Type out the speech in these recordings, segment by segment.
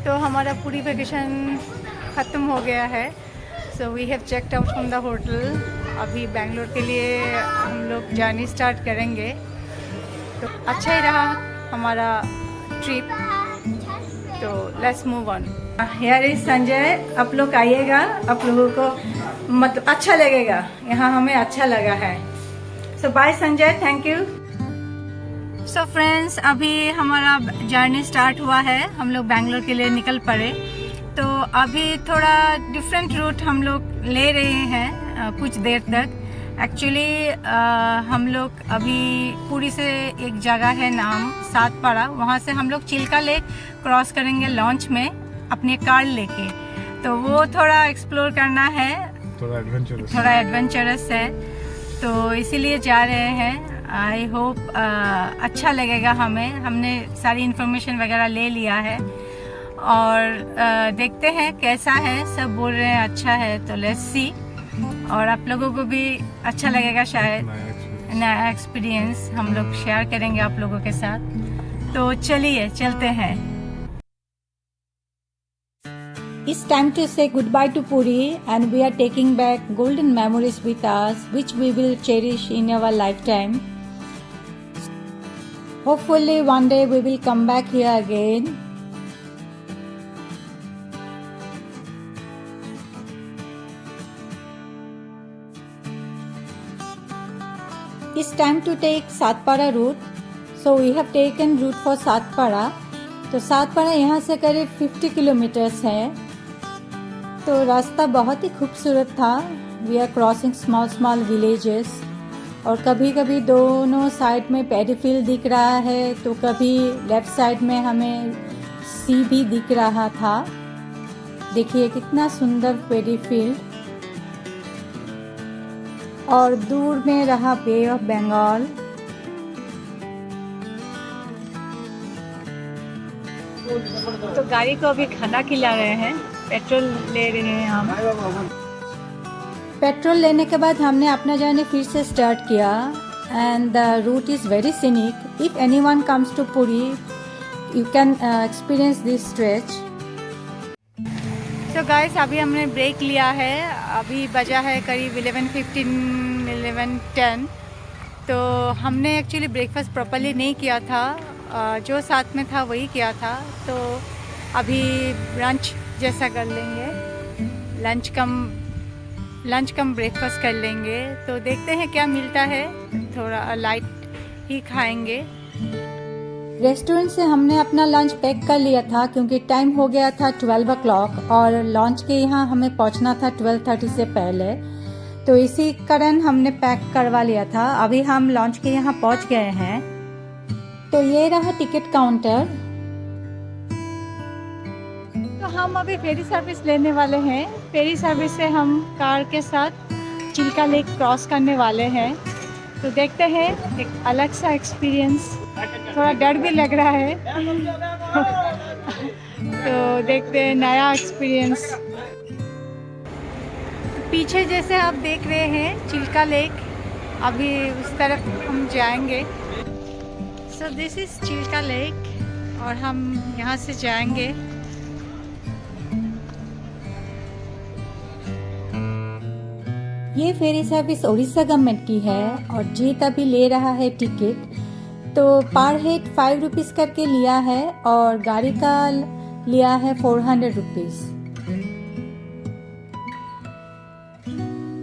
तो हमारा पूरी वेकेशन ख़त्म हो गया है। So we have checked out from the hotel. अभी बेंगलोर के लिए हम लोग जर्नी स्टार्ट करेंगे। तो अच्छा ही रहा हमारा ट्रिप। तो let's move on. Here is Sanjay. आप लोग आइएगा, आप लोगों को मतलब अच्छा लगेगा। यहाँ हमें अच्छा लगा है। So bye Sanjay, thank you. So friends, अभी हमारा जर्नी स्टार्ट हुआ है। हम लोग बेंगलोर के लिए निकल पड़े। तो अभी थोड़ा डिफरेंट रूट हम लोग ले रहे हैं कुछ देर तक। एक्चुअली हम लोग अभी पुरी से एक जगह है नाम सातपाड़ा, वहाँ से हम लोग चिल्का लेक क्रॉस करेंगे लॉन्च में अपने कार लेके। तो वो थोड़ा एक्सप्लोर करना है, थोड़ा एडवेंचरस है, तो इसीलिए जा रहे हैं। आई होप अच्छा लगेगा हमें। हमने सारी इन्फॉर्मेशन वगैरह ले लिया है और देखते हैं कैसा है। सब बोल रहे हैं अच्छा है, तो लेट्स सी। और आप लोगों को भी अच्छा लगेगा शायद, नया एक्सपीरियंस हम लोग शेयर करेंगे आप लोगों के साथ। तो चलिए चलते हैं। It's time to say goodbye to Puri, and we are taking back golden memories with us, which we will cherish in our lifetime. Hopefully one day we will come back here again. It's time to take सातपाड़ा route. So we have taken route for सातपाड़ा. तो सातपाड़ा यहाँ से करीब 50 kilometres है। तो रास्ता बहुत ही खूबसूरत था। We are crossing small villages, और कभी कभी दोनों साइड में पैडी फील्ड दिख रहा है, तो कभी लेफ्ट साइड में हमें सी भी दिख रहा था। देखिए कितना सुंदर पैडी फील्ड, और दूर में रहा बे ऑफ बंगाल। तो गाड़ी को अभी खाना खिला रहे हैं, पेट्रोल ले रहे हैं हम। पेट्रोल लेने के बाद हमने अपना जर्नी फिर से स्टार्ट किया। And the route is very scenic. If anyone comes to Puri, you can experience this stretch. तो गाइस, अभी हमने ब्रेक लिया है। अभी बजा है करीब 11:15 11:10। तो हमने एक्चुअली ब्रेकफास्ट प्रॉपर्ली नहीं किया था, जो साथ में था वही किया था। तो अभी लंच जैसा कर लेंगे, लंच कम ब्रेकफास्ट कर लेंगे। तो देखते हैं क्या मिलता है, थोड़ा लाइट ही खाएंगे। रेस्टोरेंट से हमने अपना लंच पैक कर लिया था, क्योंकि टाइम हो गया था 12 o'clock, और लंच के यहाँ हमें पहुँचना था 12:30 से पहले। तो इसी कारण हमने पैक करवा लिया था। अभी हम लंच के यहाँ पहुँच गए हैं। तो ये रहा टिकट काउंटर। तो हम अभी फेरी सर्विस लेने वाले हैं। फेरी सर्विस से हम कार के साथ चिल्का लेक क्रॉस करने वाले हैं। तो देखते हैं, एक अलग सा एक्सपीरियंस, थोड़ा डर भी लग रहा है। तो देखते हैं नया एक्सपीरियंस। पीछे जैसे आप देख रहे हैं चिल्का लेक, अभी उस तरफ हम जाएंगे। So this is Chilka lake, और हम यहाँ से जाएंगे। ये फेरी सर्विस उड़ीसा गवर्नमेंट की है, और जीत अभी ले रहा है टिकट। तो पर हेड 5 रुपीज़ करके लिया है, और गाड़ी का लिया है 400 रुपीज़।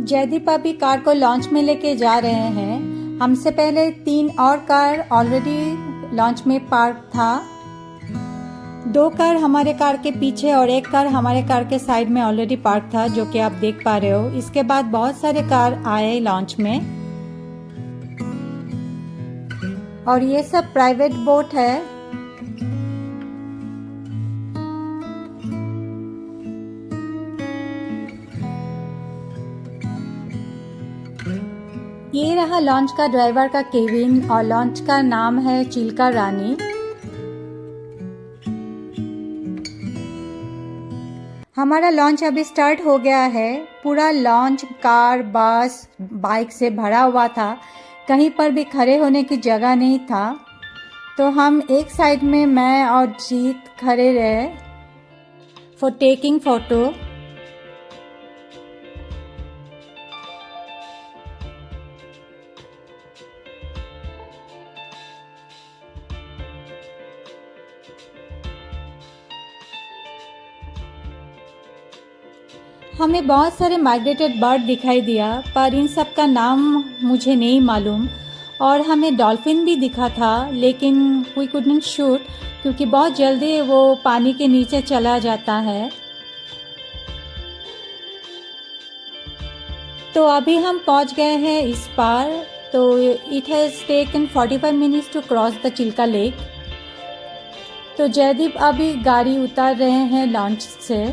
जयदीप अभी कार को लॉन्च में लेके जा रहे हैं। हमसे पहले 3 और कार ऑलरेडी लॉन्च में पार्क था। 2 कार हमारे कार के पीछे और 1 कार हमारे कार के साइड में ऑलरेडी पार्क था, जो कि आप देख पा रहे हो। इसके बाद बहुत सारे कार आए लॉन्च में, और ये सब प्राइवेट बोट है। ये रहा लॉन्च का ड्राइवर का केविन, और लॉन्च का नाम है चिल्का रानी। हमारा लॉन्च अभी स्टार्ट हो गया है। पूरा लॉन्च कार, बस, बाइक से भरा हुआ था। कहीं पर भी खड़े होने की जगह नहीं था। तो हम एक साइड में, मैं और जीत खड़े रहे। for taking photo. हमें बहुत सारे माइग्रेटेड बर्ड दिखाई दिया, पर इन सब का नाम मुझे नहीं मालूम। और हमें डॉल्फिन भी दिखा था, लेकिन वी कुडंट शूट क्योंकि बहुत जल्दी वो पानी के नीचे चला जाता है। तो अभी हम पहुंच गए हैं इस पार। तो it has taken 45 minutes to cross the Chilka lake. तो जयदीप अभी गाड़ी उतार रहे हैं लॉन्च से।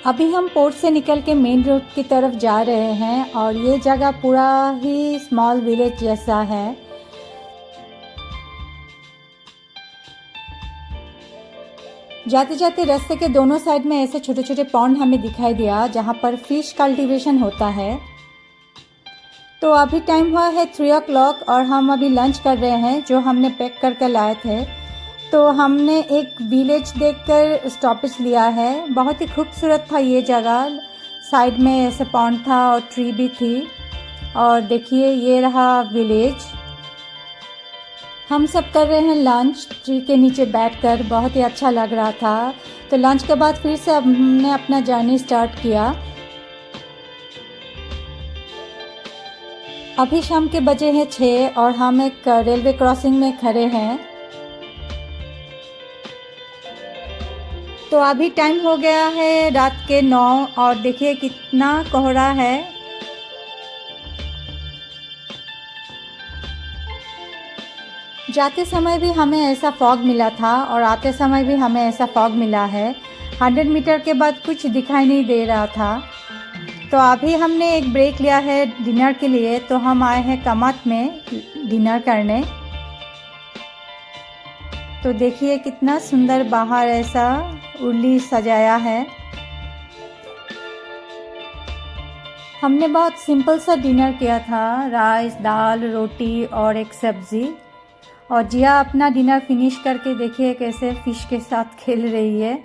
अभी हम पोर्ट से निकल के मेन रोड की तरफ जा रहे हैं और ये जगह पूरा ही स्मॉल विलेज जैसा है। जाते जाते रास्ते के दोनों साइड में ऐसे छोटे छोटे पॉन्ड हमें दिखाई दिया जहाँ पर फिश कल्टीवेशन होता है। तो अभी टाइम हुआ है 3 o'clock और हम अभी लंच कर रहे हैं जो हमने पैक करके लाए थे। तो हमने एक विलेज देखकर स्टॉपेज लिया है। बहुत ही खूबसूरत था ये जगह, साइड में ऐसे पॉन्ड था और ट्री भी थी। और देखिए ये रहा विलेज। हम सब कर रहे हैं लंच ट्री के नीचे बैठकर, बहुत ही अच्छा लग रहा था। तो लंच के बाद फिर से हमने अपना जर्नी स्टार्ट किया। अभी शाम के बजे हैं 6 और हम एक रेलवे क्रॉसिंग में खड़े हैं। तो अभी टाइम हो गया है रात के 9 और देखिए कितना कोहरा है। जाते समय भी हमें ऐसा फॉग मिला था और आते समय भी हमें ऐसा फॉग मिला है। 100 मीटर के बाद कुछ दिखाई नहीं दे रहा था। तो अभी हमने एक ब्रेक लिया है डिनर के लिए। तो हम आए हैं कमत में डिनर करने। तो देखिए कितना सुंदर बाहर ऐसा उर्ली सजाया है। हमने बहुत सिंपल सा डिनर किया था, राइस, दाल, रोटी और एक सब्जी। और जिया अपना डिनर फिनिश करके देखिए कैसे फिश के साथ खेल रही है।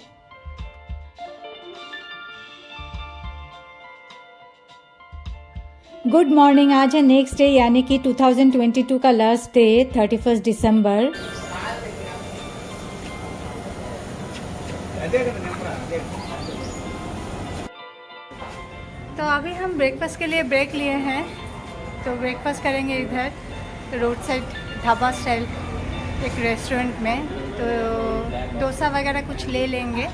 Good morning. आज है नेक्स्ट डे यानी कि 2022 का लास्ट डे 31 दिसंबर। तो अभी हम ब्रेकफास्ट के लिए ब्रेक लिए हैं। तो ब्रेकफास्ट करेंगे इधर रोड साइड ढाबा स्टाइल एक रेस्टोरेंट में। तो डोसा वगैरह कुछ ले लेंगे।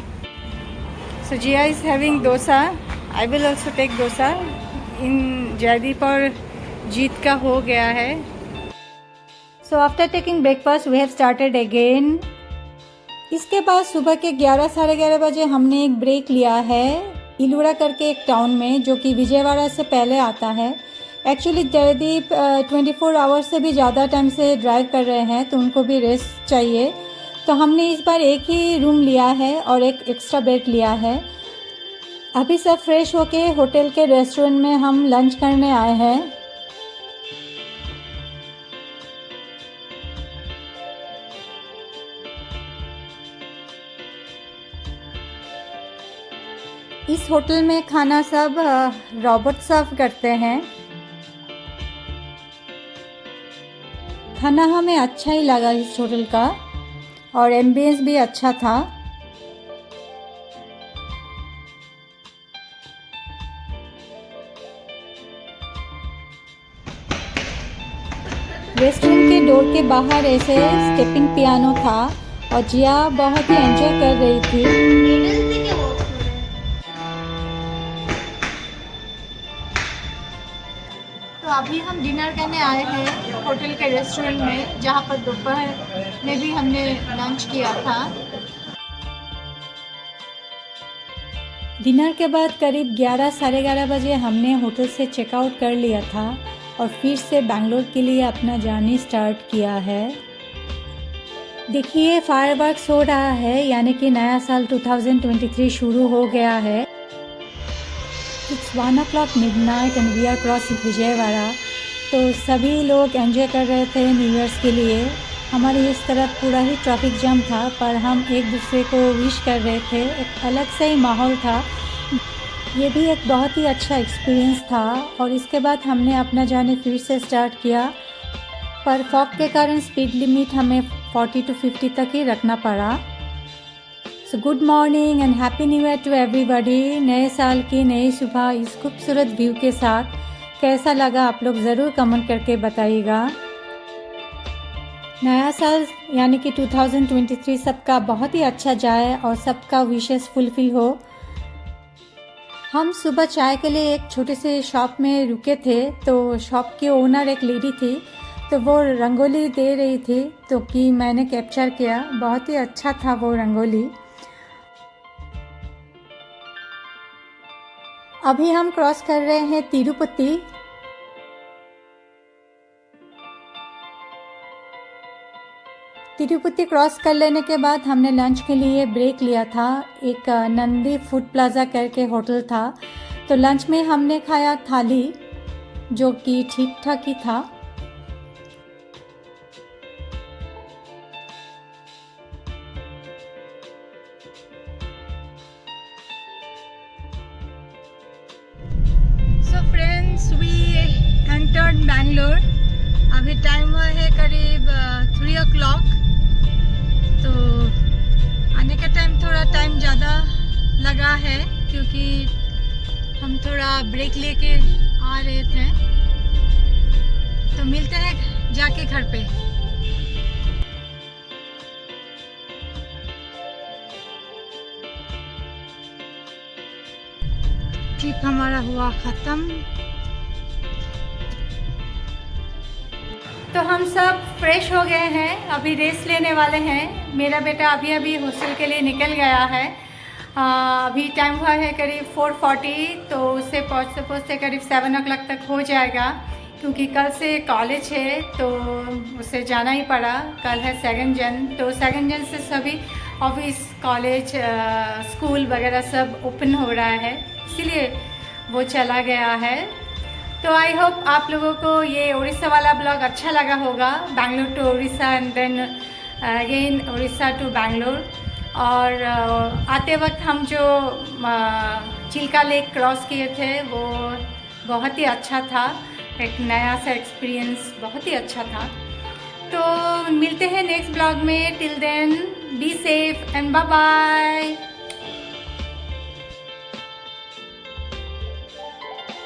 So Jiya is having dosa, I will also take dosa. इन जयदीप और जीत का हो गया है। So after taking breakfast we have started again. इसके बाद सुबह के 11 साढ़े 11 बजे हमने एक ब्रेक लिया है इलूरा करके एक टाउन में जो कि विजयवाड़ा से पहले आता है। एक्चुअली जयदीप 24 आवर्स से भी ज़्यादा टाइम से ड्राइव कर रहे हैं तो उनको भी रेस्ट चाहिए। तो हमने इस बार एक ही रूम लिया है और एक एक्स्ट्रा बेड लिया है। अभी सब फ्रेश होके होटल के रेस्टोरेंट में हम लंच करने आए हैं। इस होटल में खाना सब रोबोट सर्व करते हैं। खाना हमें अच्छा ही लगा इस होटल का और एम्बियंस भी अच्छा था। रेस्टोरेंट के डोर के बाहर ऐसे स्टेपिंग पियानो था और जिया बहुत ही एंजॉय कर रही थी। तो अभी हम डिनर करने आए हैं होटल के रेस्टोरेंट में जहाँ पर दोपहर में भी हमने लंच किया था। डिनर के बाद करीब 11 साढ़े 11 बजे हमने होटल से चेकआउट कर लिया था और फिर से बैंगलोर के लिए अपना जर्नी स्टार्ट किया है। देखिए फायरवर्क्स हो रहा है यानी कि नया साल 2023 शुरू हो गया है। It's 1 o'clock midnight and we are crossing Vijayawada। तो सभी लोग एंजॉय कर रहे थे न्यू ईयर्स के लिए। हमारे इस तरफ पूरा ही ट्रैफिक जाम था, पर हम एक दूसरे को विश कर रहे थे। एक अलग से ही माहौल था। ये भी एक बहुत ही अच्छा एक्सपीरियंस था। और इसके बाद हमने अपना जर्नी फिर से स्टार्ट किया, पर फॉग के कारण स्पीड लिमिट हमें 40 to 50 तक ही रखना पड़ा। So good morning and happy new year to everybody. नए साल की नई सुबह इस खूबसूरत व्यू के साथ कैसा लगा आप लोग ज़रूर कमेंट करके बताइएगा। नया साल यानी कि 2023 सबका बहुत ही अच्छा जाए और सबका विशेस फुलफिल हो। हम सुबह चाय के लिए एक छोटे से शॉप में रुके थे, तो शॉप की ओनर एक लेडी थी, तो वो रंगोली दे रही थी, तो कि मैंने कैप्चर किया। बहुत ही अच्छा था वो रंगोली। अभी हम क्रॉस कर रहे हैं तिरुपति। तिरुपति क्रॉस कर लेने के बाद हमने लंच के लिए ब्रेक लिया था। एक नंदी फूड प्लाजा करके होटल था, तो लंच में हमने खाया थाली, जो कि ठीक ठाक ही था। So friends, we entered Bangalore. अभी टाइम हुआ है करीब 3 o'clock। तो आने का टाइम थोड़ा टाइम ज़्यादा लगा है, क्योंकि हम थोड़ा ब्रेक लेके आ रहे थे। तो मिलते हैं जाके घर पे। ट्रिप हमारा हुआ ख़त्म। तो हम सब फ्रेश हो गए हैं, अभी रेस्ट लेने वाले हैं। मेरा बेटा अभी अभी हॉस्टल के लिए निकल गया है। अभी टाइम हुआ है करीब 4:40, तो उससे पहुँचते पहुँचते करीब 7 o'clock तक हो जाएगा, क्योंकि कल से कॉलेज है, तो उसे जाना ही पड़ा। कल है 2 जन, तो 2 जन से सभी ऑफिस, कॉलेज, स्कूल वगैरह सब ओपन हो रहा है, इसीलिए वो चला गया है। तो आई होप आप लोगों को ये उड़ीसा वाला ब्लॉग अच्छा लगा होगा। Bangalore to Orissa and then again Orissa to Bangalore. और आते वक्त हम जो चिल्का लेक क्रॉस किए थे, वो बहुत ही अच्छा था। एक नया सा एक्सपीरियंस, बहुत ही अच्छा था। तो मिलते हैं नेक्स्ट ब्लॉग में। Till then be safe and bye bye.